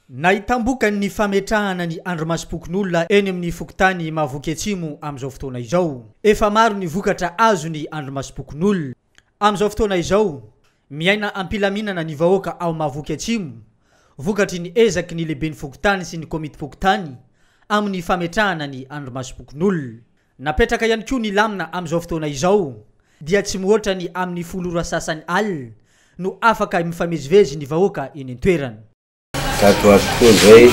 Nahitamboka ny fametrahana ny andromasom-pokon'olona eny amin'ny fokotany Mahavoky Atsimo amin'izao fotoana izao. Efa maro ny vokatra azo ny andromasom-pokon'olona. Amin'izao fotoana izao, miaina ampilaminana ny vahoaka ao Mahavoky Atsimo, vokatry ny ezaky ny lehiben'ny fokotany sy ny komity fokotany amin'ny fametrahana ny andromasom-pokon'olona. Napetraka ihany koa ny lamina amin'izao fotoana izao, dia tsy mihoatra ny amin'ny 10 sasany alina no afaka mifamezivezy ny vahoaka eny an-toerana. Tato ato zay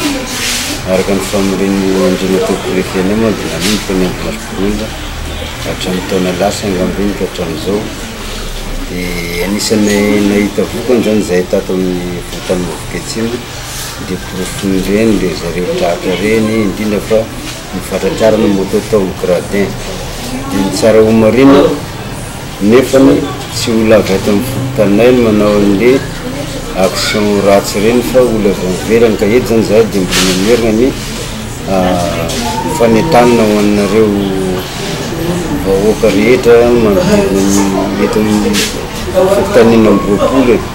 araka ny famoriny andrina tokorefena moa dia nanomboka ny andromasom-pokon'olona hatramin'ny taona lasa angambiny ka hatramin'izao. Dia anisan'ny nahita vokany zany zay tato amin'ny fokotany Mahavoky Atsimo dia porofony reny dia zareo traka reny indrindra fa mifatratrarana mototaony gradin. Dia ny tsara ho marina nefany tsy olona avy ato amin'ny fokotanay no manao an'le action ratsy reny fa olona avy ivelany ka eto zany zahay dia mbola mamerina ny fanentanana ho anareo vahoaka rehetra manodidina eto amin'ny fokotany Ambohimpolo eto.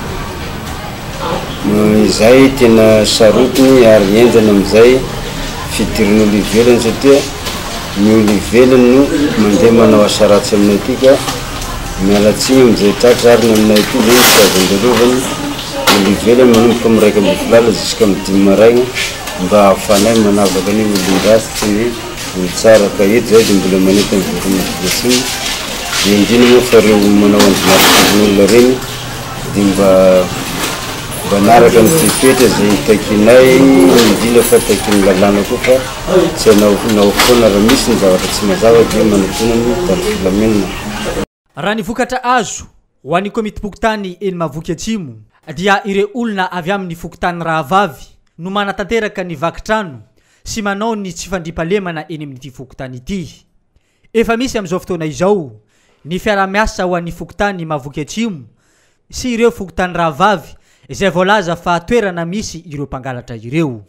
Izay tena sarotiny ary enjana amin'izay fidirin'olo ivelany satria ny olo ivelany no mandeha manao asa ratsy aminay aty ka mialatsiny amin'izay tratrarina aminay aty zay tsy azo andalovany olo ivelany manomboka amin'ny 1 volana jusqu'à amin'ny 5 maraina mba hahafanay manavaka ny olon-drasy sy ny olo tsara ka eto zay dia mbola manentana vokany Mahavoky Atsimo. Dia indrindra moa fa reo manao andromasom-pokon'olona reny dia mba naraka ny fepetra zay takinay indrindra fa takin'ny lalàna koa fa tsy hanao foana raha misy ny zavatra tsy mazava dia manotonany tany filamenina. Raha ny vokatra azo ho an'ny komity fokotany eny Mahavoky Atsimo dia ireo olona avy amin'ny fokotany Rahavavy no manatanteraka ny vakitrano sy manao ny tsy fandriampahalemana eny amin'ity fokotany ity. Efa misy amin'izao fotoana izao ny fiara-miasa ho an'ny fokotany Mahavoky Atsimo sy ireo fokotany Rahavavy izay voalaza fa toerana misy ireo mpangalatra ireo.